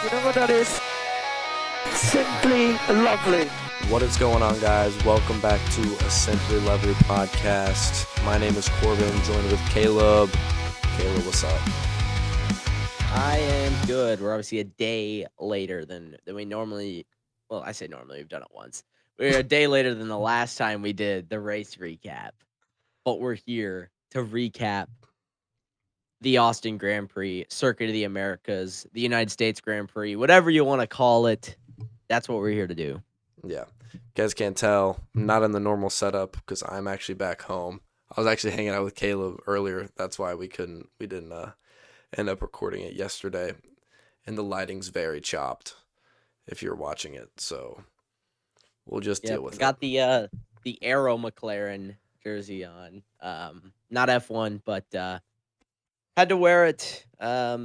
You know what that is? Simply lovely. What is going on, guys? Welcome back to a Simply Lovely podcast. My name is Corbin, joined with Caleb. Caleb, what's up? I am good. We're obviously a day later than we normally. Well, I say normally. We've done it once. We're a day later than the last time we did the race recap, but we're here to recap the Austin Grand Prix, Circuit of the Americas, the United States Grand Prix, whatever you want to call it. That's what we're here to do. Yeah. You guys can't tell, I'm not in the normal setup because I'm actually back home. I was actually hanging out with Caleb earlier. That's why we didn't end up recording it yesterday. And the lighting's very chopped if you're watching it. So we'll just deal with it. Got the Aero McLaren jersey on. Not F1, but had to wear it. I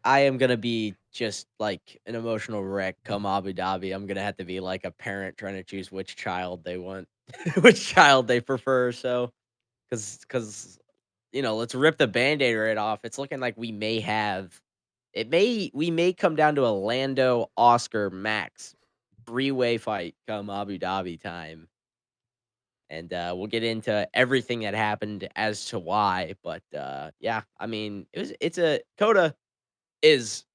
am gonna be just like an emotional wreck come Abu Dhabi. I'm gonna have to be like a parent trying to choose which child they want, which child they prefer. So, because let's rip the Band-Aid right off. It's looking like we may come down to a Lando Oscar Max three-way fight come Abu Dhabi time. And we'll get into everything that happened as to why. But yeah, I mean, Coda is,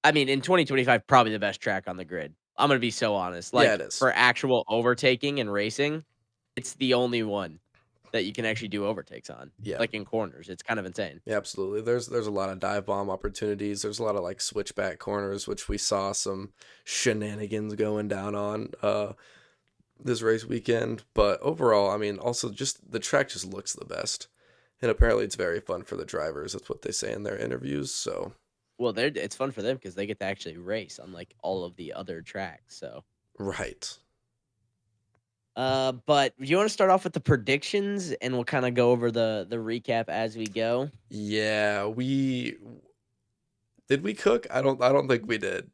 I mean, in 2025, probably the best track on the grid. I'm going to be so honest. Like, Yeah, it is. for actual overtaking and racing, it's the only one that you can actually do overtakes on. Yeah. Like in corners. It's kind of insane. Yeah, absolutely. There's a lot of dive bomb opportunities. There's a lot of like switchback corners, which we saw some shenanigans going down on this race weekend. But overall, I mean, also just the track just looks the best. And apparently it's very fun for the drivers. That's what they say in their interviews. So, well, it's fun for them because they get to actually race on like all of the other tracks. So, right. But you want to start off with the predictions and we'll kind of go over the recap as we go. Yeah, did we cook? I don't think we did.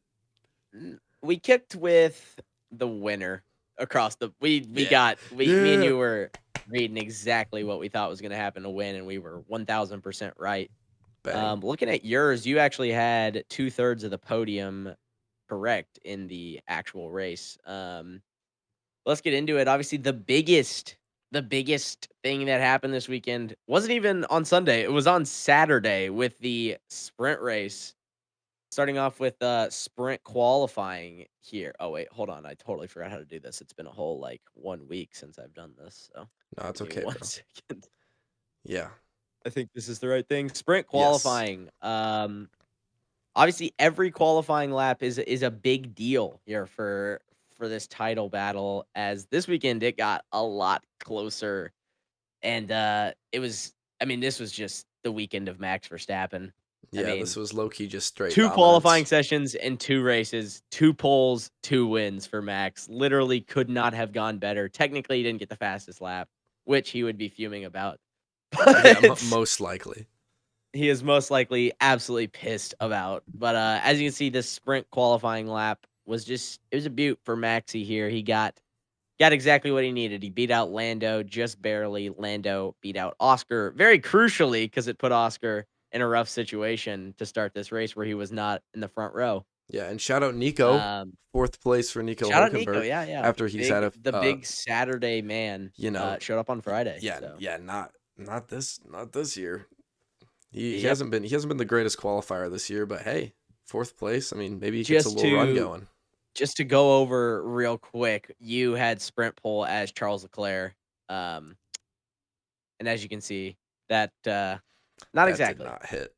We kicked with the winner across the me and you were reading exactly what we thought was going to happen to win, and we were 1000% right. Looking at yours, you actually had 2/3 of the podium correct in the actual race. Let's get into it. Obviously, the biggest thing that happened this weekend wasn't even on Sunday. It was on Saturday with the sprint race. Starting off with sprint qualifying here. Oh, wait, hold on. I totally forgot how to do this. It's been a whole, 1 week since I've done this. So No, it's give me okay, one bro. second. Yeah. I think this is the right thing. Sprint qualifying. Yes. Obviously, every qualifying lap is a big deal here for this title battle, as this weekend it got a lot closer. And this was just the weekend of Max Verstappen. Yeah, this was low-key just straight 2 dominance. qualifying sessions and 2 races, 2 poles, 2 wins for Max. Literally could not have gone better. Technically, he didn't get the fastest lap, which he would be fuming about. Yeah, most likely. He is most likely absolutely pissed about. But as you can see, this sprint qualifying lap was it was a beaut for Maxie here. He got exactly what he needed. He beat out Lando just barely. Lando beat out Oscar very crucially because it put Oscar in a rough situation to start this race where he was not in the front row. Yeah, and shout out Nico. 4th place for Nico shout Hülkenberg. Out Nico, yeah. After he's had the big Saturday man, showed up on Friday. Yeah, so. Yeah, not this year. He hasn't been the greatest qualifier this year, but hey, 4th place. I mean, maybe he gets a little run going. Just to go over real quick, you had sprint pole as Charles Leclerc, and as you can see, that not exactly did not hit.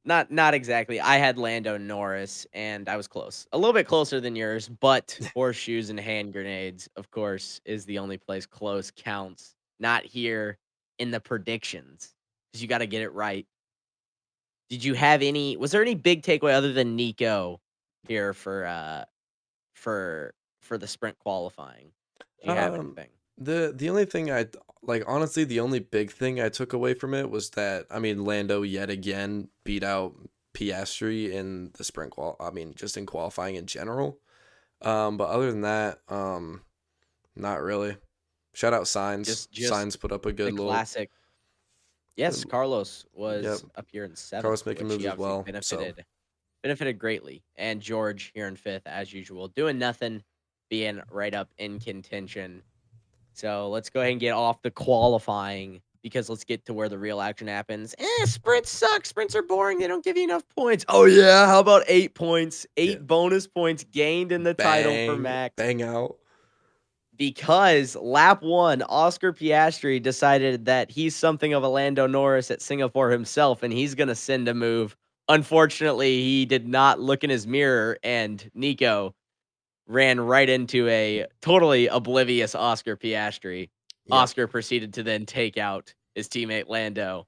Not exactly. I had Lando Norris, and I was close, a little bit closer than yours. But horseshoes and hand grenades, of course, is the only place close counts. Not here in the predictions, because you got to get it right. Did you have any? Was there any big takeaway other than Nico here for the sprint qualifying? Do you have anything? The only thing honestly, the only big thing I took away from it was that, I mean, Lando yet again beat out Piastri in the sprint just in qualifying in general. But other than that, not really. Shout out Sainz. Sainz put up a good little classic. Yes, Carlos was up here in 7th. Carlos making moves as well. Benefited benefited greatly. And George here in fifth, as usual, doing nothing, being right up in contention. So let's go ahead and get off the qualifying because let's get to where the real action happens. Sprints suck. Sprints are boring. They don't give you enough points. Oh, yeah. How about 8 points? Yeah. 8 bonus points gained in the title for Max. Bang out. Because lap 1, Oscar Piastri decided that he's something of a Lando Norris at Singapore himself, and he's going to send a move. Unfortunately, he did not look in his mirror, and Nico ran right into a totally oblivious Oscar Piastri. Yep. Oscar proceeded to then take out his teammate Lando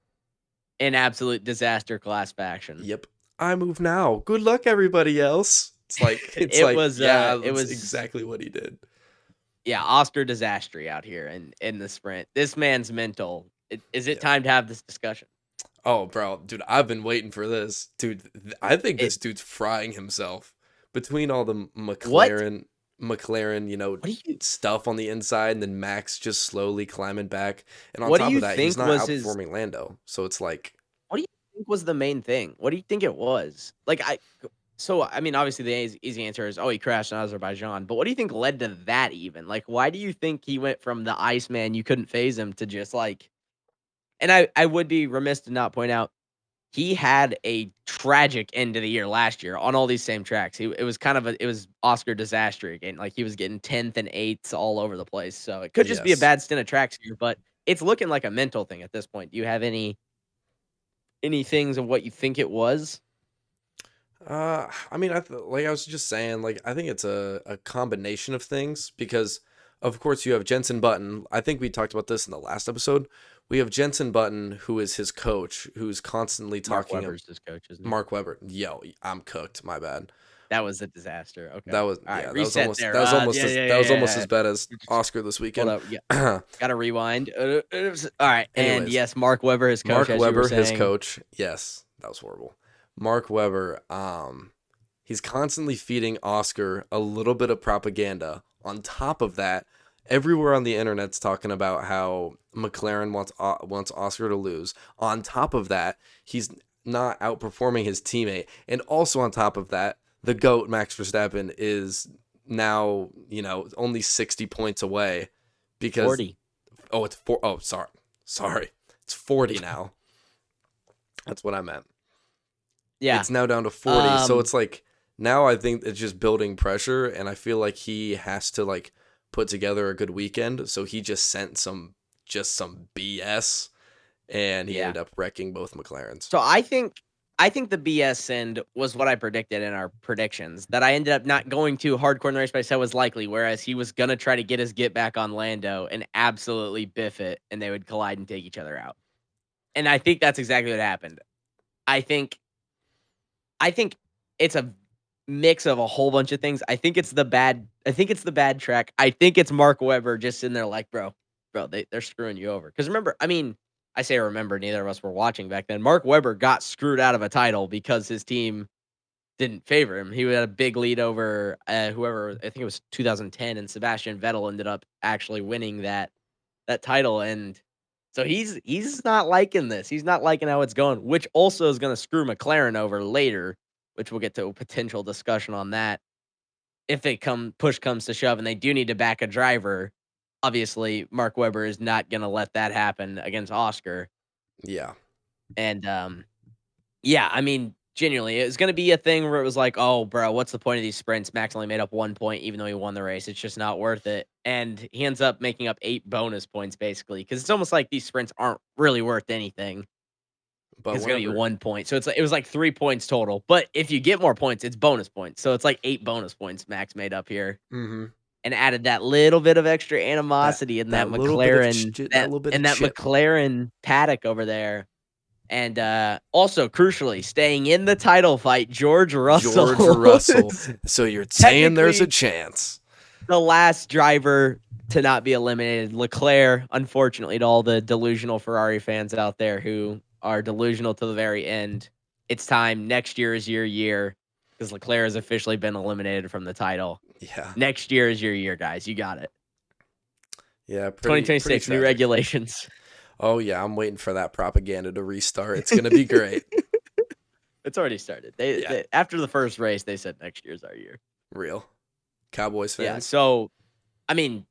in absolute disaster class faction. Yep. I move now. Good luck, everybody else. It's like, it was exactly what he did. Yeah, Oscar Disastry out here in the sprint. This man's mental. Is it time to have this discussion? Oh, bro, dude, I've been waiting for this. Dude, I think this dude's frying himself. Between all the McLaren, stuff on the inside, and then Max just slowly climbing back. And on top of that, he's not outperforming Lando. So it's like... What do you think was the main thing? What do you think it was? I mean, obviously the easy answer is, he crashed in Azerbaijan. But what do you think led to that even? Like, why do you think he went from the Iceman, you couldn't phase him, to just like... And I would be remiss to not point out, he had a tragic end of the year last year on all these same tracks. It was Oscar disaster again. Like, he was getting 10th and 8th all over the place. So it could just be a bad stint of tracks here, but it's looking like a mental thing at this point. Do you have any things of what you think it was? I mean, like I was just saying, like, I think it's a combination of things because, of course, you have Jenson Button. I think we talked about this in the last episode. We have Jenson Button, who is his coach, who's constantly talking. Mark Webber's his coach, isn't he? Mark Webber. Yo, I'm cooked. My bad. That was a disaster. Okay. That was that was almost as bad as Oscar this weekend. Hold up. Gotta rewind. All right. Anyways, and yes, Mark Webber, his coach. Mark Webber, his coach. Yes, that was horrible. Mark Webber, he's constantly feeding Oscar a little bit of propaganda. On top of that, everywhere on the internet's talking about how McLaren wants Oscar to lose. On top of that, he's not outperforming his teammate. And also on top of that, the GOAT, Max Verstappen, is now, only 60 points away. Because 40. Oh, it's 4. Oh, sorry. It's 40 now. That's what I meant. Yeah. It's now down to 40. So it's like, now I think it's just building pressure, and I feel like he has to, like, put together a good weekend. So he just sent some BS, and he ended up wrecking both McLarens. So I think the BS send was what I predicted in our predictions, that I ended up not going too hardcore in the race, but I said was likely, whereas he was going to try to get his get back on Lando and absolutely biff it, and they would collide and take each other out. And I think that's exactly what happened. I think it's a mix of a whole bunch of things. I think it's the bad track. I think it's Mark Webber just in there like, bro, they're screwing you over. Because remember, I mean, I say remember, neither of us were watching back then. Mark Webber got screwed out of a title because his team didn't favor him. He had a big lead over whoever, I think it was 2010, and Sebastian Vettel ended up actually winning that title. And so he's not liking this. He's not liking how it's going, which also is going to screw McLaren over later, which we'll get to a potential discussion on that. If push comes to shove and they do need to back a driver, obviously Mark Webber is not going to let that happen against Oscar. Yeah. And I mean, genuinely, it's going to be a thing where it was like, oh, bro, what's the point of these sprints? Max only made up 1 point, even though he won the race. It's just not worth it. And he ends up making up 8 bonus points, basically, because it's almost like these sprints aren't really worth anything. But it's going to be 1 point. So it was like 3 points total. But if you get more points, it's bonus points. So it's like 8 bonus points Max made up here. Mm-hmm. And added that little bit of extra animosity in that McLaren, McLaren paddock over there. And also, crucially, staying in the title fight, George Russell. So you're saying there's a chance. The last driver to not be eliminated. Leclerc, unfortunately, to all the delusional Ferrari fans out there who are delusional to the very end. It's time. Next year is your year because Leclerc has officially been eliminated from the title. Yeah. Next year is your year, guys. You got it. Yeah. 2026, new regulations. Oh, yeah. I'm waiting for that propaganda to restart. It's going to be great. It's already started. Yeah. They after the first race, they said next year's our year. Real Cowboys fans. Yeah. So, I mean,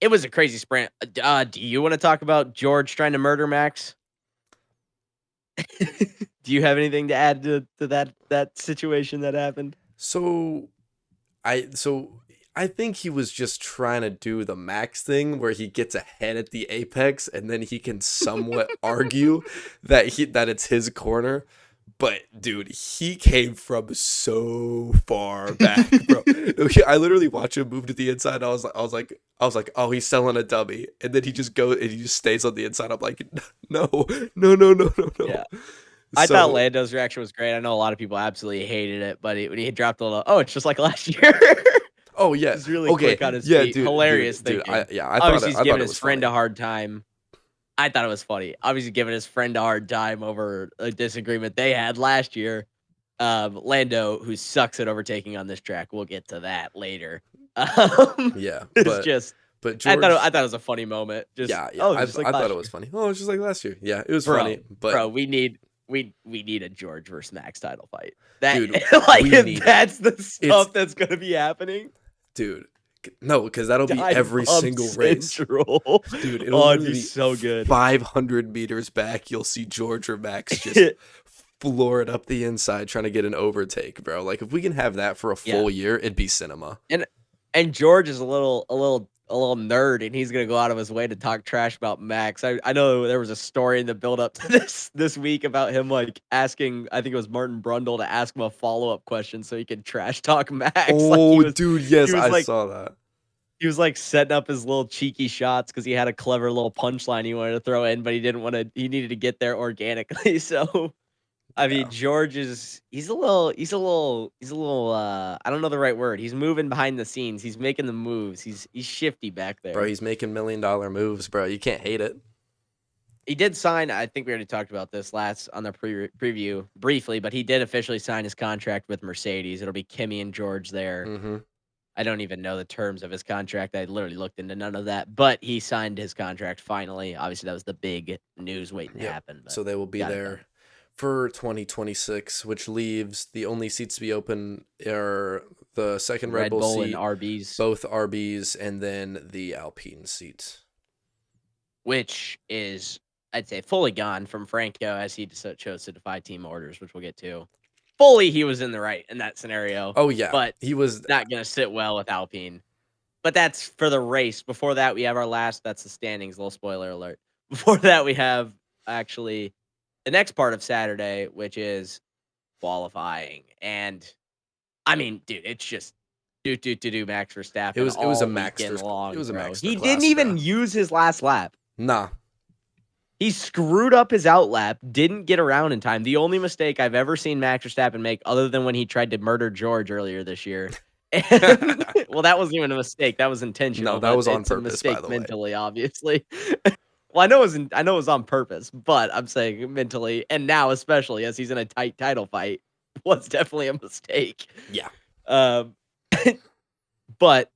it was a crazy sprint. Do you want to talk about George trying to murder Max? Do you have anything to add to that situation that happened? So I think he was just trying to do the Max thing where he gets ahead at the apex and then he can somewhat argue that it's his corner. But dude, he came from so far back, bro. I literally watched him move to the inside. And I was like, oh, he's selling a dummy, and then he just goes and he just stays on the inside. I'm like, no. Yeah. I thought Lando's reaction was great. I know a lot of people absolutely hated it, but when he dropped a little, it's just like last year. Oh yeah, he's really quick on his feet. Dude, hilarious dude, thinking. I obviously thought he's giving it his was friend funny. a hard time. I thought it was funny. Obviously giving his friend a hard time over a disagreement they had last year. Lando, who sucks at overtaking on this track, we'll get to that later. Yeah, it's just. But George, I thought it was a funny moment. Just, yeah. I thought it was funny. Oh, it's just like last year. Yeah, it was funny. But bro, we need a George versus Max title fight. That dude, if that's the stuff that's gonna be happening, dude. No, because that'll be every single race. Dude, it'll be so good. 500 meters back, you'll see George or Max just floor it up the inside trying to get an overtake, bro. Like if we can have that for a full year, it'd be cinema. And George is a little nerd, and he's gonna go out of his way to talk trash about Max. I know there was a story in the build up to this week about him like asking, I think it was Martin Brundle, to ask him a follow-up question so he could trash talk Max. Oh, dude, yes, I saw that. He was like setting up his little cheeky shots because he had a clever little punchline he wanted to throw in, but he didn't want to. He needed to get there organically. So, I mean, George he's a little. I don't know the right word. He's moving behind the scenes. He's making the moves. He's shifty back there, bro. He's making $1 million moves, bro. You can't hate it. He did sign. I think we already talked about this last on the preview briefly, but he did officially sign his contract with Mercedes. It'll be Kimi and George there. Mm-hmm. I don't even know the terms of his contract. I literally looked into none of that, but he signed his contract finally. Obviously, that was the big news waiting to happen. So they will be there for 2026, which leaves the only seats to be open are the second Red Bull seat, and RBs. Both RBs, and then the Alpine seats. Which is, I'd say, fully gone from Franco as he chose to defy team orders, which we'll get to. Fully, he was in the right in that scenario. Oh, yeah. But he was not going to sit well with Alpine. But that's for the race. Before that, we have our last, that's the standings, little spoiler alert. Before that, we have actually the next part of Saturday, which is qualifying. And, I mean, dude, it's just do Max Verstappen. It was a Max long, it was a Max. He didn't even use his last lap. Nah. He screwed up his outlap, didn't get around in time. The only mistake I've ever seen Max Verstappen make, other than when he tried to murder George earlier this year. And, well, that wasn't even a mistake. That was intentional. No, that was on purpose, mistake by the mentally, way. Obviously. Well, I know it was on purpose, but I'm saying mentally, and now especially as he's in a tight title fight, was definitely a mistake. Yeah. But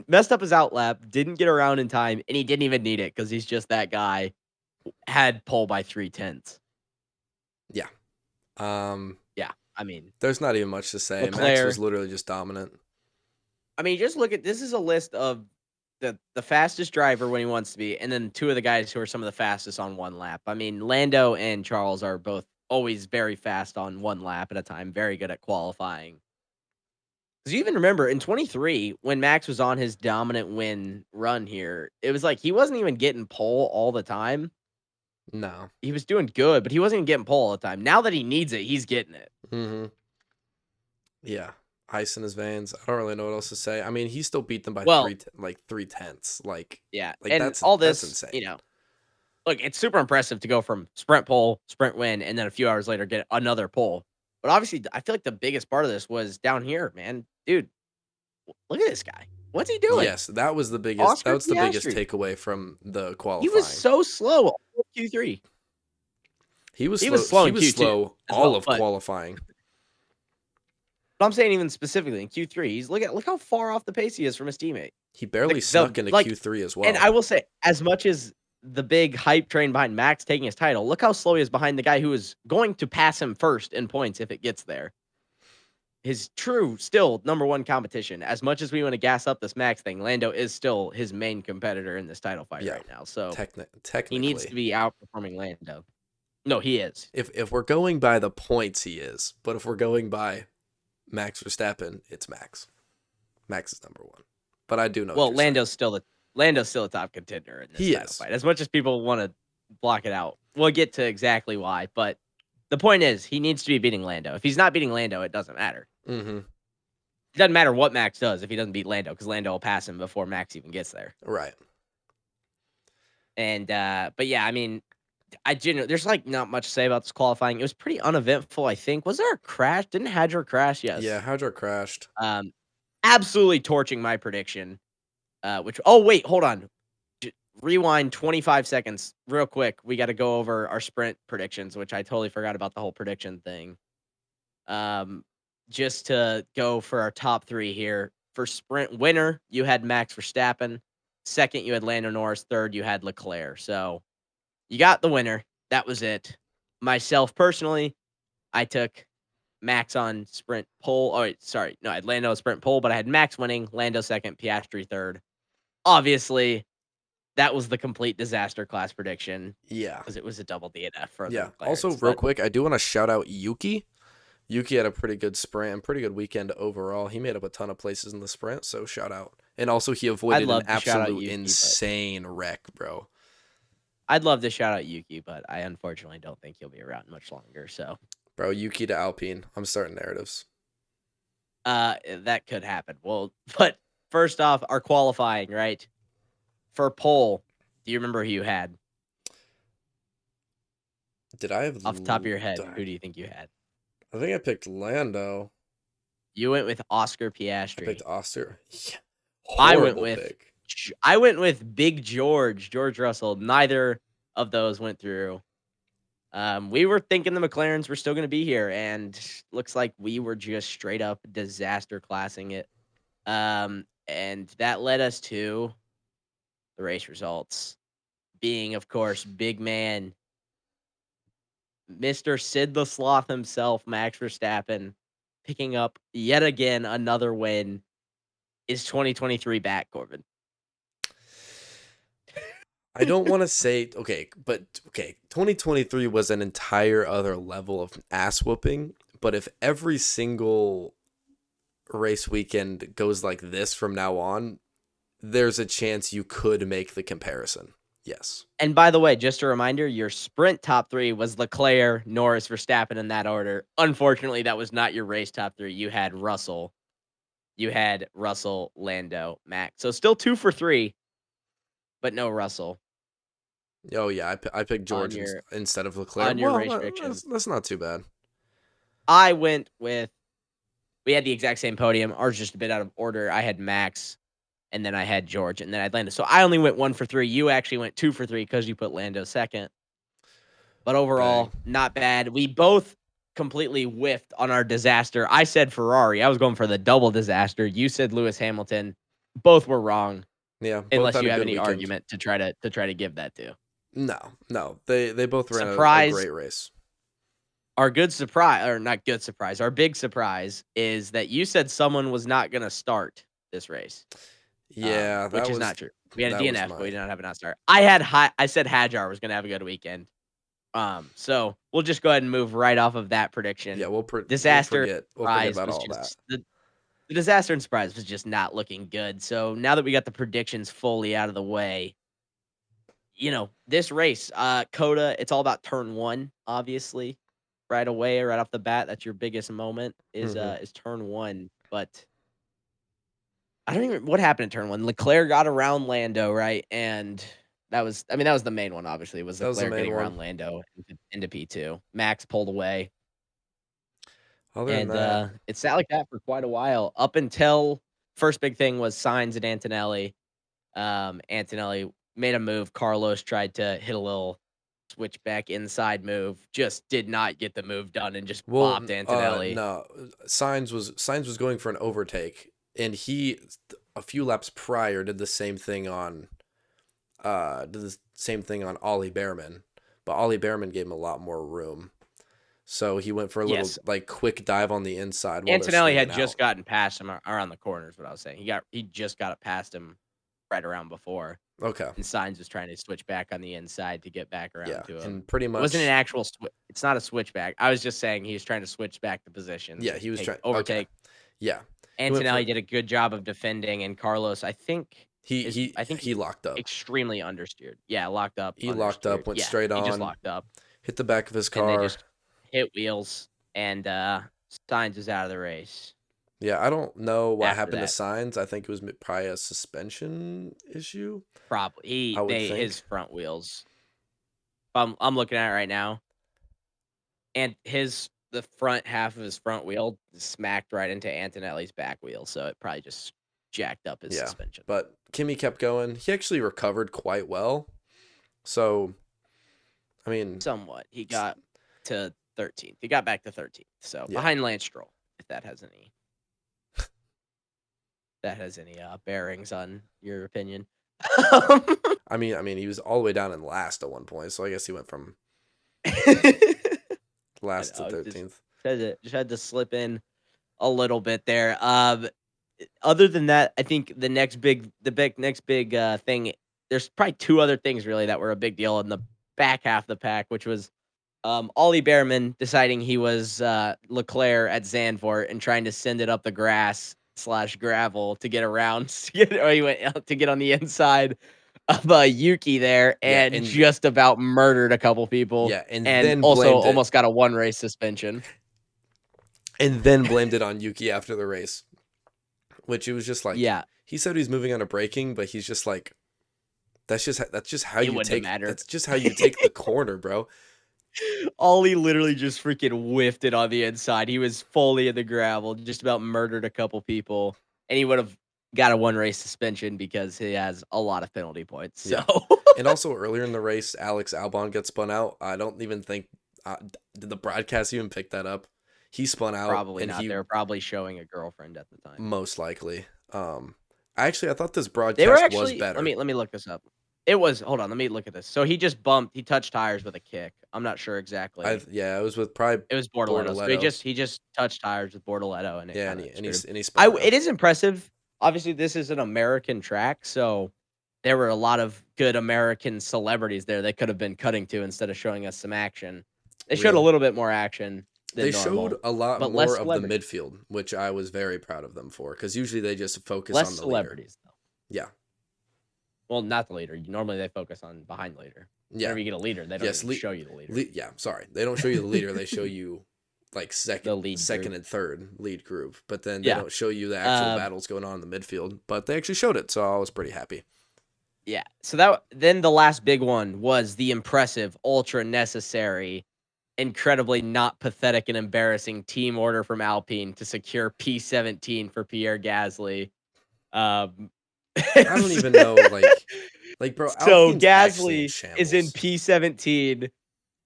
messed up his outlap, didn't get around in time, and he didn't even need it because he's just that guy. Had pole by 0.3. Yeah. Yeah. I mean, there's not even much to say. Leclerc, Max was literally just dominant. I mean, just look at this is a list of the fastest driver when he wants to be, and then two of the guys who are some of the fastest on one lap. I mean, Lando and Charles are both always very fast on one lap at a time, very good at qualifying. Because you even remember in 23, when Max was on his dominant win run here, it was like he wasn't even getting pole all the time. No. He was doing good, but he wasn't even getting pole all the time. Now that he needs it, he's getting it. Mm-hmm. Yeah. Ice in his veins. I don't really know what else to say. I mean, he still beat them by 3/10. Like, yeah. Like and that's all this, that's insane. Look, it's super impressive to go from sprint pole, sprint win, and then a few hours later get another pole. But obviously, I feel like the biggest part of this was down here, man. Dude, look at this guy. What's he doing? Yes, that was the biggest. That was the biggest takeaway from the qualifying. He was so slow all of Q3. He was slow. He was slow all of qualifying. But I'm saying even specifically in Q3, look how far off the pace he is from his teammate. He barely snuck into Q3 as well. And I will say, as much as the big hype train behind Max taking his title. Look how slow he is behind the guy who is going to pass him first in points if it gets there. His still number one competition. As much as we want to gas up this Max thing, Lando is still his main competitor in this title fight right now. So technically, he needs to be outperforming Lando. No, he is. If we're going by the points, he is. But if we're going by Max Verstappen, it's Max. Max is number one. But I do know. Well, Lando's still a top contender in this title fight. As much as people want to block it out, we'll get to exactly why. But the point is, he needs to be beating Lando. If he's not beating Lando, it doesn't matter. Mm-hmm. It doesn't matter what Max does if he doesn't beat Lando, because Lando will pass him before Max even gets there. Right. And but yeah, I mean, there's like not much to say about this qualifying. It was pretty uneventful, I think. Was there a crash? Didn't Hadjar crash? Yes. Yeah, Hadjar crashed. Absolutely torching my prediction. Wait, hold on. Rewind 25 seconds real quick. We got to go over our sprint predictions, which I totally forgot about the whole prediction thing. Just to go for our top three here. For sprint winner, you had Max Verstappen. Second, you had Lando Norris. Third, you had Leclerc. So you got the winner. That was it. Myself, personally, I took Max on sprint pole. Oh, wait, sorry. No, I had Lando sprint pole, but I had Max winning, Lando second, Piastri third. Obviously, that was the complete disaster class prediction. Yeah. Because it was a double DNF for the McLarens. Also, real quick, I do want to shout out Yuki. Yuki had a pretty good sprint and pretty good weekend overall. He made up a ton of places in the sprint, so shout out. And also, he avoided an absolute insane wreck, bro. I'd love to shout out Yuki, but I unfortunately don't think he'll be around much longer. So, bro, Yuki to Alpine. I'm starting narratives. That could happen. Well, but first off, our qualifying, right? For pole, do you remember who you had? Did I have off the top of your head? Who do you think you had? I think I picked Lando. You went with Oscar Piastri. I picked Oscar. Yeah. I went with Big George Russell. Neither of those went through. We were thinking the McLarens were still going to be here, and looks like we were just straight up disaster classing it. And that led us to the race results being, of course, big man, Mr. Sid the Sloth himself, Max Verstappen, picking up yet again another win. Is 2023 back, Corbin? I don't want to say, okay, 2023 was an entire other level of ass whooping, but if every single race weekend goes like this from now on, there's a chance you could make the comparison. Yes. And by the way, just a reminder, your sprint top three was Leclerc, Norris, Verstappen in that order. Unfortunately, that was not your race top three. You had Russell, Lando, Max. So still 2 for 3, but no Russell. Oh, yeah. I picked George instead of Leclerc. On your race predictions. That's not too bad. I went with, we had the exact same podium. Ours just a bit out of order. I had Max, and then I had George, and then I had Lando. So I only went 1 for 3. You actually went 2 for 3 because you put Lando second. But overall, not bad. We both completely whiffed on our disaster. I said Ferrari. I was going for the double disaster. You said Lewis Hamilton. Both were wrong. Yeah. Unless you have any argument to try to give that to. No. They both ran a great race. Our good surprise, or not good surprise, our big surprise is that you said someone was not going to start this race. Yeah, which is not true. We had a DNF, but we did not have a not start. I said Hadjar was going to have a good weekend. So we'll just go ahead and move right off of that prediction. Yeah, disaster. We'll forget about all that. The disaster and surprise was just not looking good. So now that we got the predictions fully out of the way, this race, Coda, it's all about turn 1, obviously, right away, right off the bat. That's your biggest moment is turn 1. But I don't even what happened in turn 1. Leclerc got around Lando, right? And that was the main one, obviously, was Leclerc getting around Lando into P2. Max pulled away. It sat like that for quite a while, up until first big thing was Sainz and Antonelli. Antonelli made a move. Carlos tried to hit a little switchback inside move, just did not get the move done and just bopped Antonelli. No, Sainz was going for an overtake, and he a few laps prior did the same thing on did the same thing on Ollie Behrman, but Ollie Behrman gave him a lot more room. So he went for a little like quick dive on the inside. While Antonelli had just gotten past him around the corner is what I was saying. He just got it past him right around before. Okay. And Sainz was trying to switch back on the inside to get back around to him. And pretty much it wasn't an actual it's not a switchback. I was just saying he was trying to switch back the position. Yeah, he was trying overtake. Okay. Yeah. Antonelli did a good job of defending, and Carlos, I think he locked up. Extremely understeered. Yeah, locked up. He locked up, went straight on. He just locked up. Hit the back of his car. And they just hit wheels, and Sainz is out of the race. Yeah, I don't know what happened to Sainz. I think it was probably a suspension issue. Probably. His front wheels. I'm looking at it right now. And the front half of his front wheel smacked right into Antonelli's back wheel, so it probably just jacked up his suspension. But Kimi kept going. He actually recovered quite well. So, I mean, somewhat. He got to 13th. He got back to 13th. So behind Lance Stroll, if that has any bearings on your opinion. I mean, he was all the way down in last at one point, so I guess he went from last to 13th. Just had to slip in a little bit there. Other than that, I think the next big thing. There's probably two other things really that were a big deal in the back half of the pack, which was Ollie Behrman deciding he was Leclerc at Zandvoort and trying to send it up the grass/gravel to get around. He went out to get on the inside of Yuki there and just about murdered a couple people. Yeah, and then also almost got a 1 race suspension. And then blamed it on Yuki after the race, which it was just like, he said he's moving on to braking, but he's just like, that's just how you take. That's just how you take the corner, bro. Ollie literally just freaking whiffed it on the inside. He was fully in the gravel, just about murdered a couple people, and he would have got a 1 race suspension because he has a lot of penalty points. So, and also earlier in the race, Alex Albon gets spun out. I don't even think did the broadcast even pick that up. He spun out. Probably not. They were probably showing a girlfriend at the time. Most likely. I thought this broadcast was better. Let me look this up. It was. Hold on. Let me look at this. So he just bumped. He touched tires with a kick. I'm not sure exactly. It was with probably. It was Bortoletto. So he just touched tires with Bortoletto, and he spun out. It is impressive. Obviously, this is an American track, so there were a lot of good American celebrities there they could have been cutting to instead of showing us some action. They showed a little bit more action. They showed a lot more of the midfield, which I was very proud of them for, because usually they just focus on the celebrities, leader. Yeah. Well, not the leader. Normally they focus on behind the leader. Yeah. Whenever you get a leader, they don't show you the leader. They don't show you the leader. They show you like second and third lead group, but then they don't show you the actual battles going on in the midfield. But they actually showed it, so I was pretty happy. Yeah. So then the last big one was the impressive, ultra necessary, incredibly not pathetic and embarrassing team order from Alpine to secure P17 for Pierre Gasly. I don't even know, like bro. So Gasly is in P17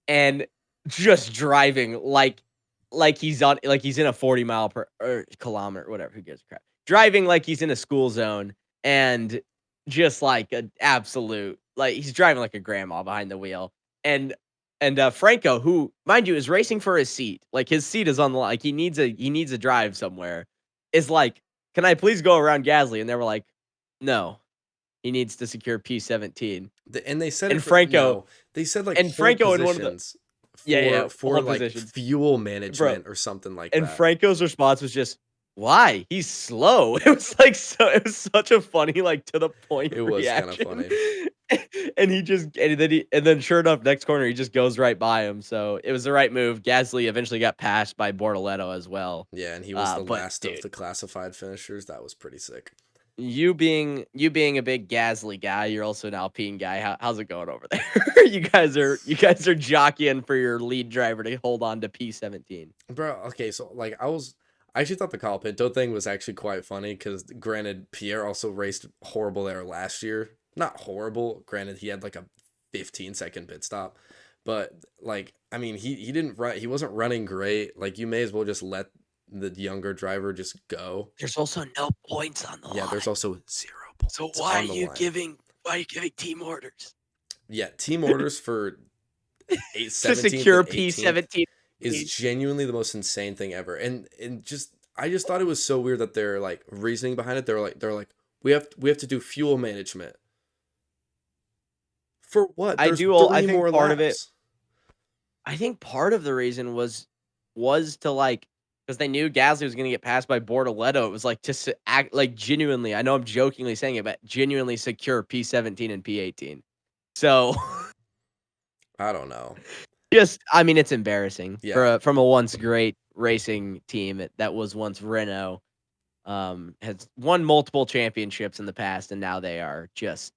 and just driving like he's in a 40 mile per kilometer, whatever. Who gives a crap? Driving like he's in a school zone and just like an absolute, like he's driving like a grandma behind the wheel. And Franco, who, mind you, is racing for his seat. Like his seat is on the line. Like he needs a drive somewhere. Is like, can I please go around Gasly? And they were like, no, he needs to secure P17. And they said, and Franco, they said like, and Franco in one of the for like positions. Fuel management or something like that. And Franco's response was just, why? He's slow. It was such a funny, like to the point reaction. Was kind of funny. And then sure enough, next corner he just goes right by him. So it was the right move. Gasly eventually got passed by Bortoletto as well. Yeah, and he was the last of the classified finishers. That was pretty sick. You being a big Gasly guy, you're also an Alpine guy. How's it going over there? You guys are jockeying for your lead driver to hold on to P17. Bro, okay, so like I actually thought the Kyle Pinto thing was actually quite funny because granted Pierre also raced horrible there last year. Not horrible. Granted, he had like a 15-second pit stop, but like I mean, he didn't run. He wasn't running great. Like you may as well just let the younger driver just go. There's also no points on the line. Yeah, there's also 0 points. So why are you giving team orders? team orders for to 17th secure and 18th P17 is genuinely the most insane thing ever. And just I just thought it was so weird that their like reasoning behind it. They're like we have to do fuel management. For what? I There's do. I three think more part of it. laps. I think part of the reason was to like because they knew Gasly was going to get passed by Bortoleto. It was like to act like genuinely. I know I'm jokingly saying it, but genuinely secure P17 and P18. So I don't know. I mean, it's embarrassing Yeah. from a once great racing team that was once Renault. Has won multiple championships in the past, and now they are just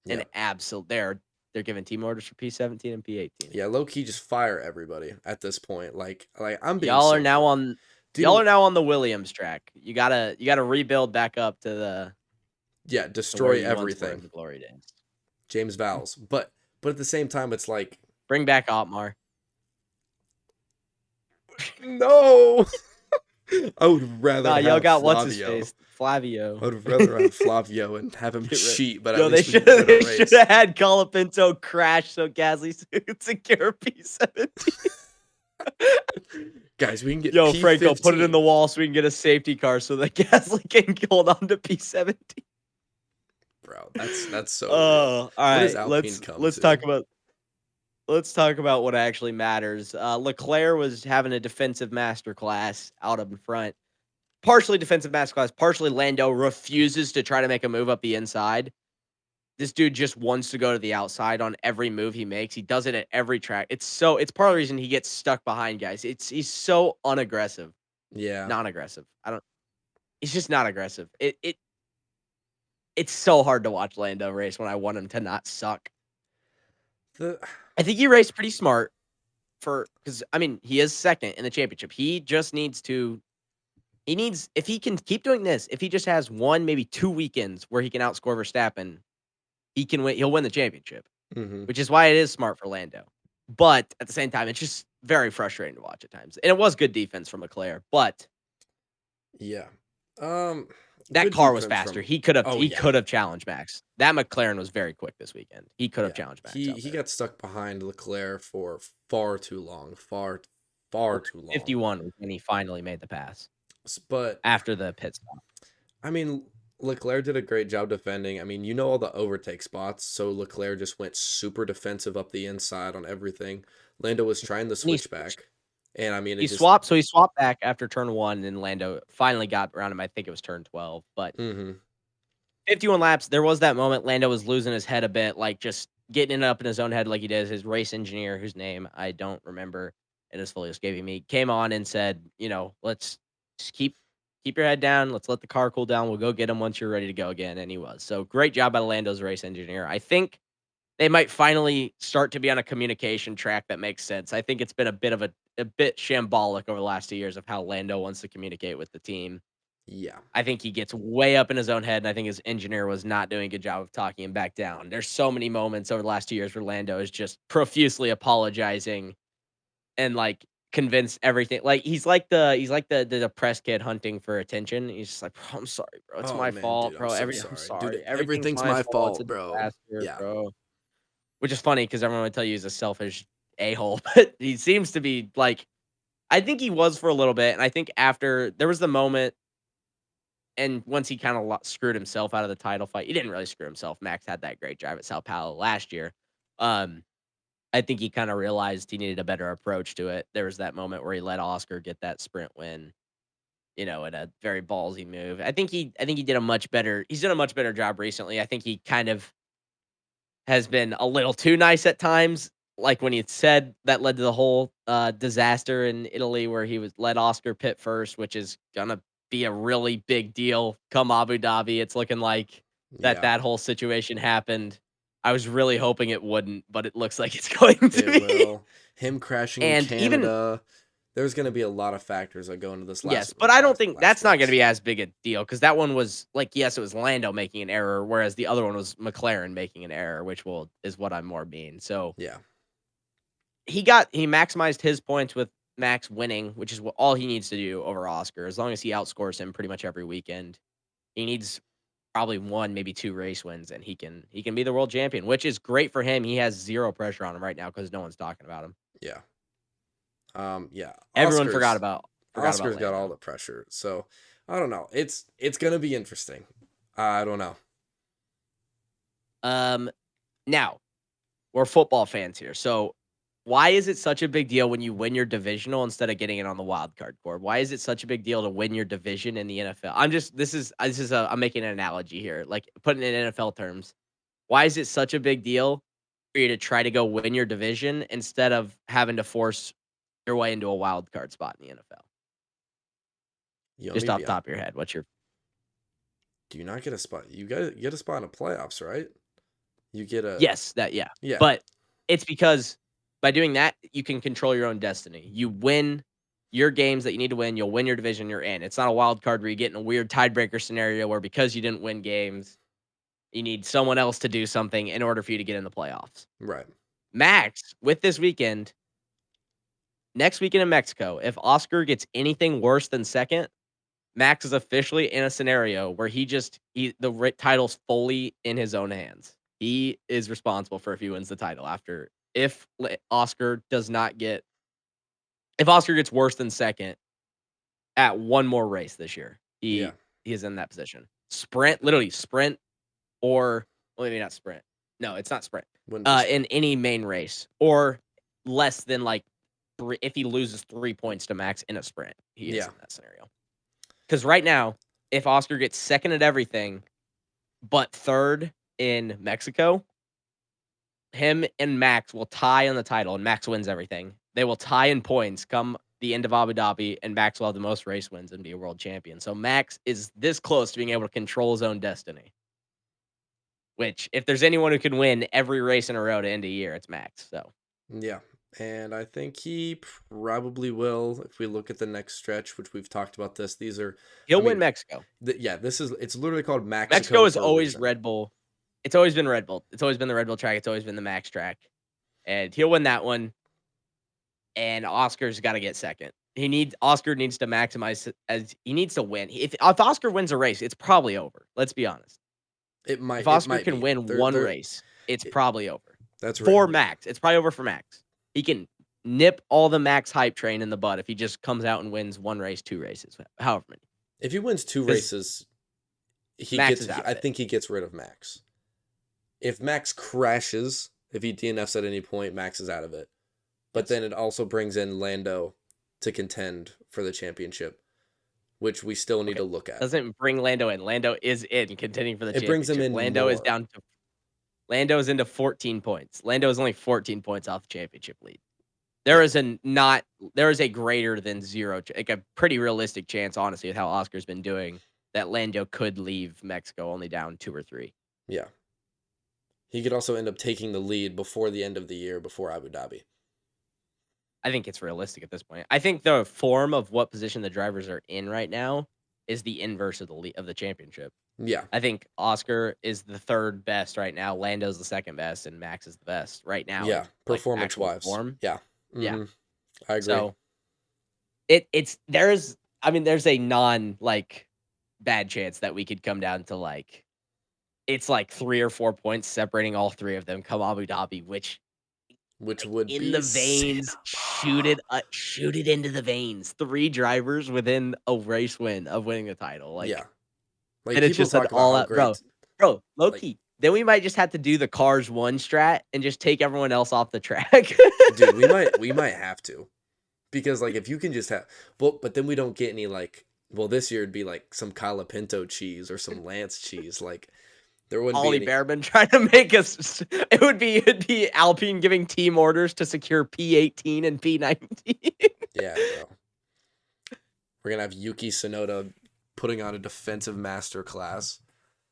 an absolute. They're giving team orders for P17 and P18. Yeah, low key, just fire everybody at this point. Like I'm being. Y'all so are now fair. on. Y'all are now on the Williams track. You gotta rebuild back up to the. Destroy everything. The glory days. James Vowles, but at the same time, it's like bring back Otmar. No. I would rather have y'all got Flavio. what's his face, Flavio. I would rather have Flavio and have him cheat, but they should have had Colapinto crash so Gasly could secure P17. Guys, we can get Yo, P15. Franco, put it in the wall so we can get a safety car so that Gasly can hold on to P17. Bro, that's so. All right, let's talk about what actually matters. Leclerc was having a defensive masterclass out up in front. Partially defensive masterclass, partially Lando refuses to try to make a move up the inside. This dude just wants to go to the outside on every move he makes. He does it at every track. It's part of the reason he gets stuck behind guys. He's so unaggressive. Yeah. Non-aggressive. He's just not aggressive. It's so hard to watch Lando race when I want him to not suck. I think he raced pretty smart because I mean, he is second in the championship. He just needs to if he can keep doing this, if he just has one, maybe 2 weekends where he can outscore Verstappen, he can win. He'll win the championship, which is why it is smart for Lando. But at the same time, it's just very frustrating to watch at times. And it was good defense from Leclerc, but yeah, that car was faster. He could have challenged Max. That McLaren was very quick this weekend. He could have challenged Max. He got stuck behind Leclerc for far too long, far too long. 51 when he finally made the pass. But after the pit stop, I mean, Leclerc did a great job defending. I mean, all the overtake spots, so Leclerc just went super defensive up the inside on everything. Lando was trying to switch back, and I mean, he swapped back after turn 1, and Lando finally got around him. I think it was turn 12, but 51 laps. There was that moment Lando was losing his head a bit, like just getting it up in his own head, like he does. His race engineer, whose name I don't remember, it is fully escaping me, came on and said, let's just keep your head down. Let's let the car cool down. We'll go get him once you're ready to go again. And he was. So great job by Lando's race engineer. I think they might finally start to be on a communication track that makes sense. I think it's been a bit shambolic over the last 2 years of how Lando wants to communicate with the team. Yeah. I think he gets way up in his own head, and I think his engineer was not doing a good job of talking him back down. There's so many moments over the last 2 years where Lando is just profusely apologizing and like convinced everything. Like he's like the depressed kid hunting for attention. He's just like, bro, I'm sorry, bro. It's my fault, dude, bro. I'm sorry. Dude, everything's my fault, bro. Disaster, bro. Which is funny because everyone would tell you he's a selfish a-hole, but he seems to be like, I think he was for a little bit. And I think after there was the moment, and once he kind of screwed himself out of the title fight, he didn't really screw himself. Max had that great drive at Sao Paulo last year. I think he kind of realized he needed a better approach to it. There was that moment where he let Oscar get that sprint win, in a very ballsy move. I think he did a much better. He's done a much better job recently. I think he kind of has been a little too nice at times. Like when he said that led to the whole disaster in Italy where he was let Oscar pit first, which is gonna be a really big deal come Abu Dhabi. It's looking like that whole situation happened. I was really hoping it wouldn't, but it looks like it's going to be. Will. Him crashing in Canada. There's going to be a lot of factors that go into this last. Yes, but I don't think that's not going to be as big a deal because that one was like, yes, it was Lando making an error, whereas the other one was McLaren making an error, which is what I more mean. So yeah, he maximized his points with Max winning, which is all he needs to do over Oscar. As long as he outscores him pretty much every weekend, he needs probably 1, maybe 2 race wins, and he can be the world champion, which is great for him. He has 0 pressure on him right now because no one's talking about him. Yeah. Yeah. Everyone forgot about Oscar's got all Lando. the pressure. So I don't know. It's gonna be interesting. I don't know. Now we're football fans here, so why is it such a big deal when you win your divisional instead of getting it on the wild card, Corb? Why is it such a big deal to win your division in the NFL? I'm making an analogy here, like putting it in NFL terms. Why is it such a big deal for you to try to go win your division instead of having to force your way into a wild card spot in the NFL? Just off the top of your head, what's your? Do you not get a spot? You get a spot in the playoffs, right? You get a Yes, yeah. But it's because by doing that, you can control your own destiny. You win your games that you need to win. You'll win your division. You're in. It's not a wild card where you get in a weird tiebreaker scenario where because you didn't win games, you need someone else to do something in order for you to get in the playoffs. Right. Max, with this weekend, next weekend in Mexico, if Oscar gets anything worse than second, Max is officially in a scenario where the title's fully in his own hands. He is responsible for if he wins the title if Oscar gets worse than second at one more race this year. He is in that position. Literally sprint or maybe not sprint. No, it's not sprint. In any main race or less than like if he loses 3 points to Max in a sprint, he is in that scenario. Because right now, if Oscar gets second at everything, but third in Mexico, him and Max will tie on the title, and Max wins everything. They will tie in points come the end of Abu Dhabi, and Max will have the most race wins and be a world champion. So Max is this close to being able to control his own destiny. Which, if there's anyone who can win every race in a row to end a year, it's Max. So yeah. And I think he probably will. If we look at the next stretch, which we've talked about he'll win Mexico. It's literally called Mexico. Mexico is always Red Bull. It's always been Red Bull. It's always been the Red Bull track. It's always been the Max track. And he'll win that one. And Oscar's got to get second. Oscar needs to maximize as he needs to win. If Oscar wins a race, it's probably over. Let's be honest. If Oscar can win one race, it's probably over. That's right. For Max. It's probably over for Max. He can nip all the Max hype train in the bud if he just comes out and wins 1 race, 2 races, however many. If he wins 2 races, I think he gets rid of Max. If Max crashes, if he DNFs at any point, Max is out of it. But then it also brings in Lando to contend for the championship, which we still need to look at. Doesn't bring Lando in. Lando is in contending for the championship. It brings him in. Lando is into 14 points. Lando is only 14 points off the championship lead. There is a greater than 0, like a pretty realistic chance, honestly, with how Oscar's been doing, that Lando could leave Mexico only down 2 or 3. Yeah. He could also end up taking the lead before the end of the year, before Abu Dhabi. I think it's realistic at this point. I think the form of what position the drivers are in right now is the inverse of the championship. Yeah. I think Oscar is the 3rd best right now. Lando's the 2nd best, and Max is the best right now. Yeah, performance-wise. Yeah. Mm-hmm. Yeah. I agree. So there's a bad chance that we could come down to it's 3 or 4 points separating all 3 of them come Abu Dhabi, which would in be the veins, shoot it into the veins. 3 drivers within a race win of winning the title. Yeah. And it's just an all out, bro, low key. Then we might just have to do the Cars 1 strat and just take everyone else off the track. Dude, we might have to, because if you can just have, but then we don't get any this year it'd be some Calapinto cheese or some Lance cheese. There wouldn't Ollie be Behrman trying to make us. It'd be Alpine giving team orders to secure P18 and P19. Yeah, bro. We're gonna have Yuki Tsunoda putting on a defensive masterclass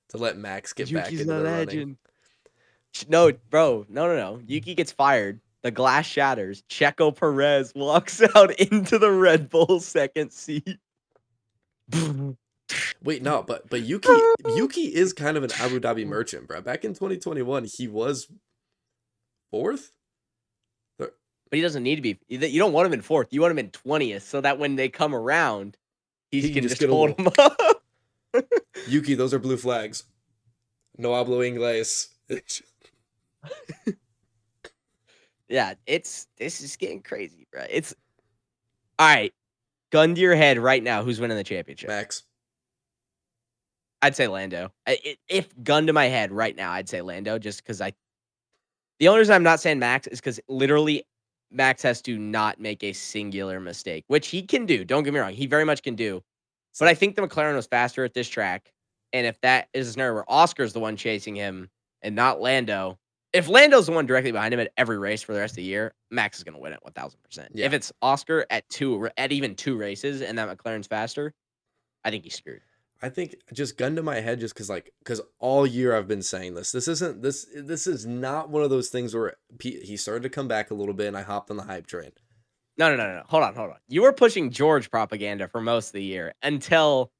to let Max get back into the running. No, bro. No. Yuki gets fired. The glass shatters. Checo Perez walks out into the Red Bull 2nd seat. Wait, no, but Yuki is kind of an Abu Dhabi merchant, bro. Back in 2021, he was 4th. But he doesn't need to be. You don't want him in 4th. You want him in 20th, so that when they come around, he can just hold him up. Yuki, those are blue flags. No hablo inglés. Yeah, this is getting crazy, bro. It's all right. Gun to your head right now. Who's winning the championship? Max. I'd say Lando. If gun to my head right now, I'd say Lando, just because the only reason I'm not saying Max is because literally Max has to not make a singular mistake, which he can do. Don't get me wrong. He very much can do. But I think the McLaren was faster at this track. And if that is a scenario where Oscar's the one chasing him and not Lando, if Lando's the one directly behind him at every race for the rest of the year, Max is going to win it 1,000%. Yeah. If it's Oscar at even two races and that McLaren's faster, I think he's screwed. I think just gun to my head, just because all year I've been saying this. This is not one of those things where he started to come back a little bit and I hopped on the hype train. No. Hold on. You were pushing George propaganda for most of the year until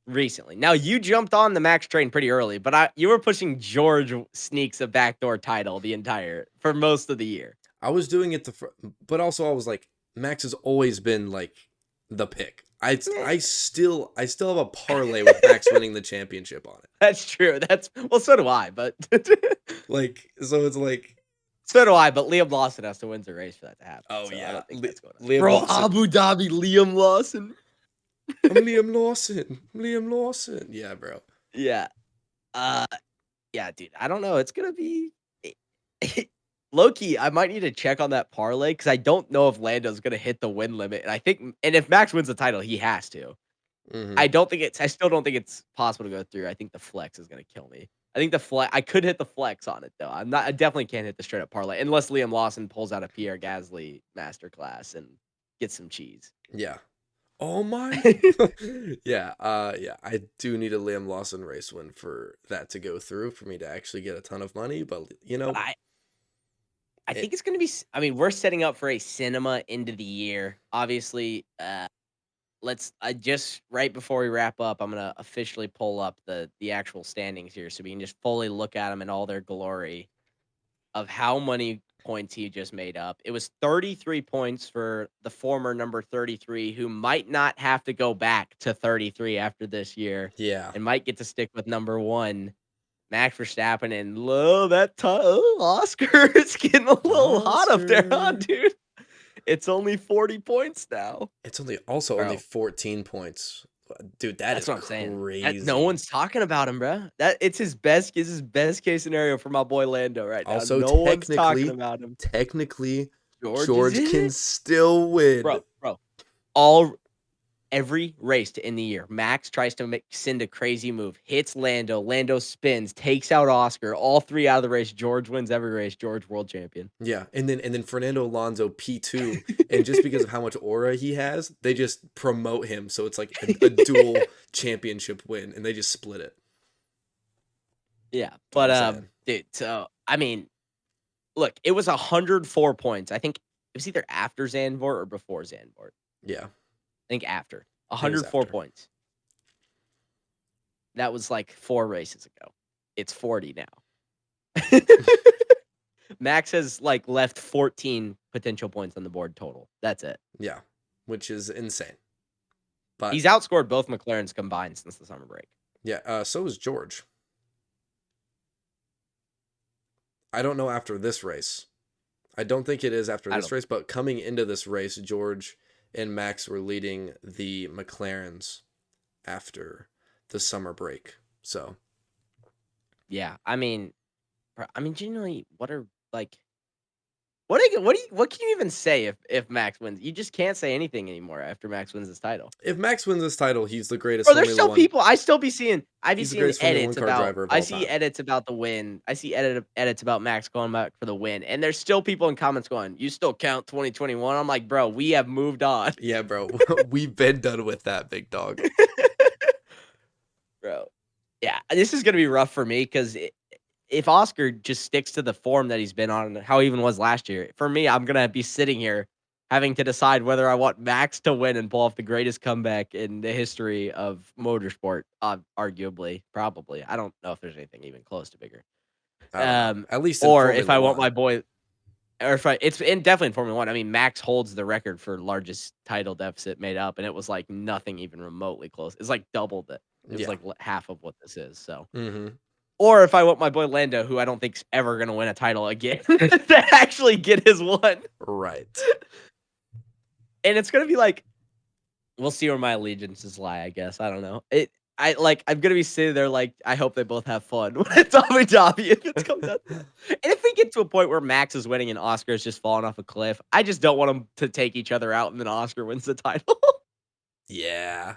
recently. Now you jumped on the Max train pretty early, but you were pushing George sneaks a backdoor title for most of the year. I was doing it but also I was like, Max has always been like the pick. I still have a parlay with Max winning the championship on it. That's true. So do I, but so it's like. So do I, but Liam Lawson has to win the race for that to happen. Oh, so yeah. I don't think that's going on. Liam Bro, Lawson. Abu Dhabi, Liam Lawson. I'm Liam Lawson. Yeah, bro. Yeah. Yeah, dude. I don't know. It's going to be... Low-key, I might need to check on that parlay because I don't know if Lando's going to hit the win limit. And if Max wins the title, he has to. Mm-hmm. I still don't think it's possible to go through. I think the flex is going to kill me. I think I could hit the flex on it though. I definitely can't hit the straight up parlay unless Liam Lawson pulls out a Pierre Gasly masterclass and gets some cheese. Yeah. Oh my. Yeah. I do need a Liam Lawson race win for that to go through for me to actually get a ton of money. But I think it's going to be. I mean, we're setting up for a cinema end of the year. Obviously, just right before we wrap up, I'm gonna officially pull up the actual standings here, so we can just fully look at them in all their glory of how many points he just made up. It was 33 points for the former number 33, who might not have to go back to 33 after this year. Yeah, and might get to stick with number 1, Max Verstappen, and Oscar. It's getting a little hot up there, huh, dude? It's only 40 points now. It's only 14 points. Dude, that's what crazy. I'm saying. No one's talking about him, bro. It's his best case scenario for my boy Lando right now. Also, no one's talking about him. Technically, George can still win. Bro. Every race to end the year, Max tries to send a crazy move, hits Lando spins, takes out Oscar, all 3 out of the race. George wins every race. George world champion. Yeah, and then Fernando Alonso P2, and just because of how much aura he has, they just promote him, so it's like a dual championship win, and they just split it. Yeah, but dude, so I mean, look, it was 104 points. I think it was either after Zandvoort or before Zandvoort. Yeah. I think after 104 points. That was like 4 races ago. It's 40 now. Max has left 14 potential points on the board total. That's it. Yeah, which is insane. But he's outscored both McLarens combined since the summer break. Yeah, so is George. I don't know after this race. I don't think it is after this race, but coming into this race, George and Max were leading the McLarens after the summer break. So, yeah, I mean, genuinely, what can you even say if Max wins? You just can't say anything anymore after Max wins his title. If Max wins this title, he's the greatest. Bro, there's still people. I'd be seeing edits about. I see edits about the win. I see edits about Max going back for the win, and there's still people in comments going, "You still count 2021?" I'm like, bro, we have moved on. Yeah, bro, we've been done with that, big dog. Bro, yeah, this is gonna be rough for me because if Oscar just sticks to the form that he's been on, how he even was last year, for me, I'm gonna be sitting here having to decide whether I want Max to win and pull off the greatest comeback in the history of motorsport. Arguably, probably. I don't know if there's anything even close to bigger. At least, or if I want my boy, It's definitely in Formula One. I mean, Max holds the record for largest title deficit made up, and it was like nothing even remotely close. It's like doubled it. It was like half of what this is. So, or if I want my boy Lando, who I don't think's ever gonna win a title again, to actually get his one. Right. And it's gonna be like, we'll see where my allegiances lie. I guess I don't know. I'm gonna be sitting there like, I hope they both have fun when it's Abu Dhabi if it's comes out. And if we get to a point where Max is winning and Oscar is just falling off a cliff, I just don't want them to take each other out and then Oscar wins the title. Yeah.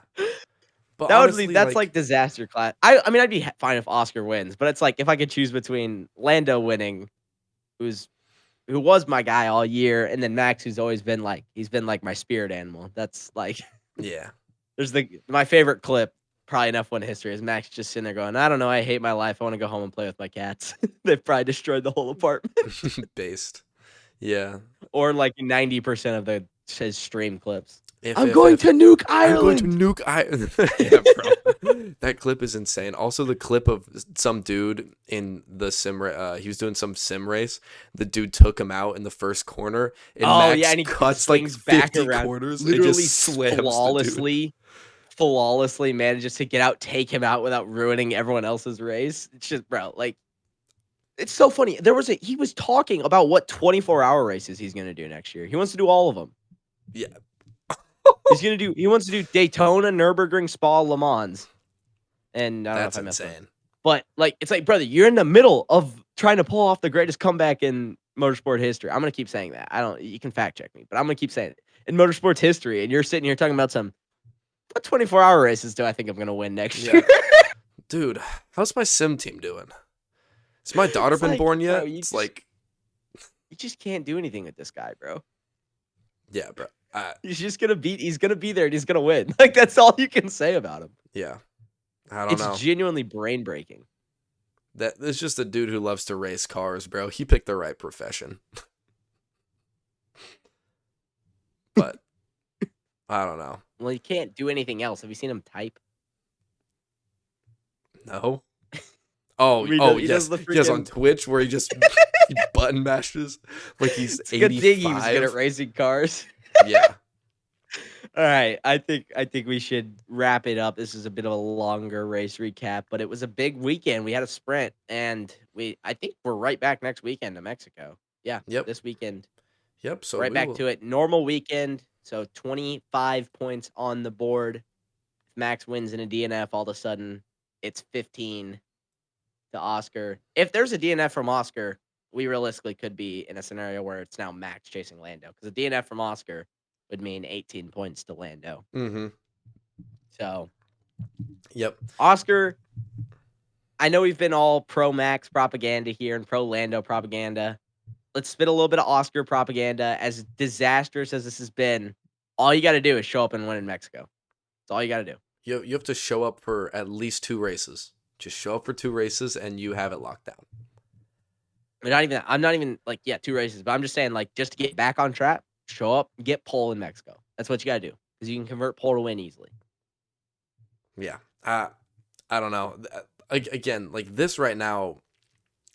But that honestly, would be that's like disaster class. I mean, I'd be fine if Oscar wins, but it's like if I could choose between Lando winning, who was my guy all year, and then Max, who's always been like my spirit animal. That's like, yeah. There's my favorite clip. Probably enough one history is Max just sitting there going, I don't know, I hate my life. I want to go home and play with my cats. They've probably destroyed the whole apartment. Based. Yeah. Or like 90% of his stream clips. I'm going to nuke Ireland. I'm going to nuke Ireland. Yeah, bro. That clip is insane. Also, the clip of some dude in the sim he was doing some sim race. The dude took him out in the first corner. And Max and he cuts like 50 back corners. Literally and just slams flawlessly manages to get out, take him out without ruining everyone else's race. It's just, bro, like, it's so funny. He was talking about what 24-hour races he's going to do next year. He wants to do all of them. Yeah. He wants to do Daytona, Nürburgring, Spa, Le Mans. And I don't know if I messed up. But like, it's like, brother, you're in the middle of trying to pull off the greatest comeback in motorsport history. I'm going to keep saying that. You can fact check me, but I'm going to keep saying it. In motorsports history, and you're sitting here talking about what 24-hour races do I think I'm going to win next year? Dude, how's my sim team doing? Has my daughter been born yet? You just can't do anything with this guy, bro. Yeah, bro. He's gonna be there and he's gonna win. Like, that's all you can say about him. Yeah. I don't know. It's genuinely brain breaking. That's just a dude who loves to race cars, bro. He picked the right profession. But I don't know. Well, he can't do anything else. Have you seen him type? No. Yes. Yes, on Twitch where he just he button mashes like he's 85. Good thing he was good at racing cars. Yeah. All right. I think we should wrap it up. This is a bit of a longer race recap, but it was a big weekend. We had a sprint, and I think we're right back next weekend to Mexico. Yeah. Yep. This weekend. Yep. So right back to it. Normal weekend. So 25 points on the board. If Max wins in a DNF, all of a sudden it's 15 to Oscar. If there's a DNF from Oscar, we realistically could be in a scenario where it's now Max chasing Lando, because a DNF from Oscar would mean 18 points to Lando. Mm-hmm. So, yep. Oscar, I know we've been all pro Max propaganda here and pro Lando propaganda. Let's spit a little bit of Oscar propaganda. As disastrous as this has been, all you got to do is show up and win in Mexico. That's all you got to do. You have to show up for at least 2 races. Just show up for 2 races and you have it locked down. I'm not even like, 2 races, but I'm just saying, like, just to get back on track, show up, get pole in Mexico. That's what you got to do, because you can convert pole to win easily. Yeah. I don't know. Again, like, this right now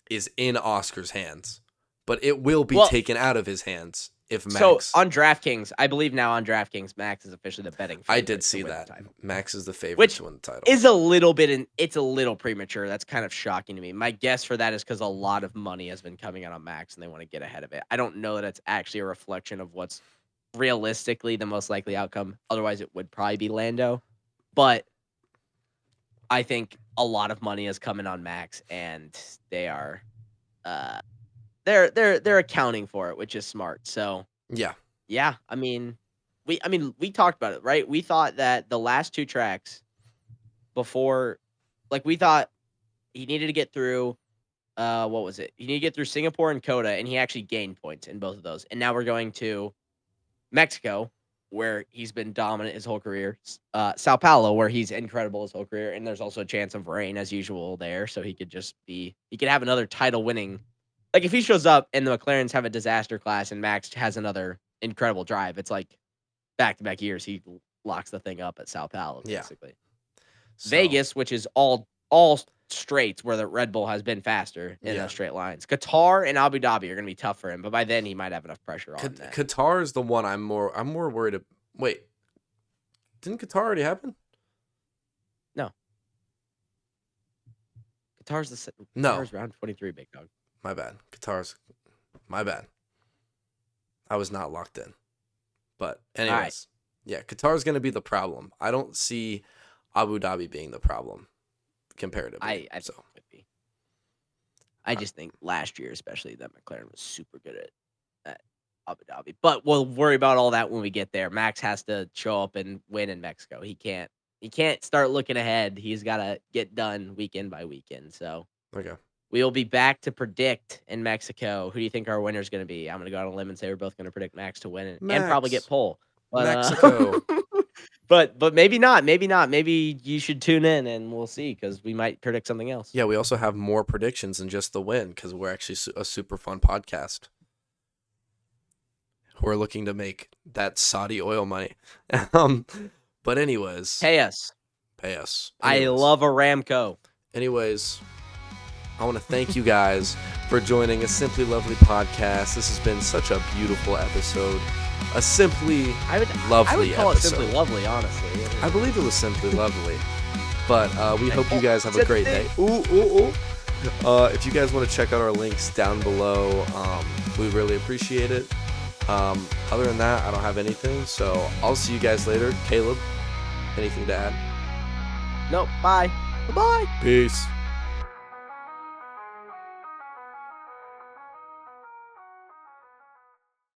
is in Oscar's hands, but it will be taken out of his hands if Max. So on DraftKings, I believe now on DraftKings, Max is officially the betting favorite. I did see that. Max is the favorite to win the title. Is a little bit it's a little premature. That's kind of shocking to me. My guess for that is because a lot of money has been coming out on Max and they want to get ahead of it. I don't know that it's actually a reflection of what's realistically the most likely outcome. Otherwise, it would probably be Lando. But I think a lot of money is coming on Max, and they are they're accounting for it, which is smart. So yeah. I mean, we talked about it, right? We thought that the last 2 tracks before, like, we thought he needed to get through. What was it? He needed to get through Singapore and Coda, and he actually gained points in both of those. And now we're going to Mexico, where he's been dominant his whole career. Sao Paulo, where he's incredible his whole career, and there's also a chance of rain as usual there, so he could have another title winning. Like, if he shows up and the McLarens have a disaster class and Max has another incredible drive, it's like back-to-back years he locks the thing up at Sao Paulo, basically. So. Vegas, which is all straights where the Red Bull has been faster in those straight lines. Qatar and Abu Dhabi are going to be tough for him, but by then he might have enough pressure on that. Qatar is the one I'm more worried. Wait, didn't Qatar already happen? No. Qatar's round 23, big dog. My bad. My bad. I was not locked in. But anyways, yeah, Qatar's going to be the problem. I don't see Abu Dhabi being the problem comparatively. I think it would be. I just think last year, especially, that McLaren was super good at Abu Dhabi. But we'll worry about all that when we get there. Max has to show up and win in Mexico. He can't start looking ahead. He's got to get done weekend by weekend. So we will be back to predict in Mexico. Who do you think our winner is going to be? I'm going to go on a limb and say we're both going to predict Max to win and probably get pole. But, Mexico. But maybe not. Maybe you should tune in and we'll see because we might predict something else. Yeah, we also have more predictions than just the win because we're actually a super fun podcast. We're looking to make that Saudi oil money. But anyways. Pay us. Anyways. I love Aramco. Anyways, I want to thank you guys for joining a Simply Lovely podcast. This has been such a beautiful episode. A simply lovely I would call episode. it Simply Lovely, honestly. I believe it was Simply Lovely. But we hope you guys have a great day. If you guys want to check out our links down below, we really appreciate it. Other than that, I don't have anything. So I'll see you guys later. Caleb, anything to add? Nope. Bye. Bye-bye. Peace.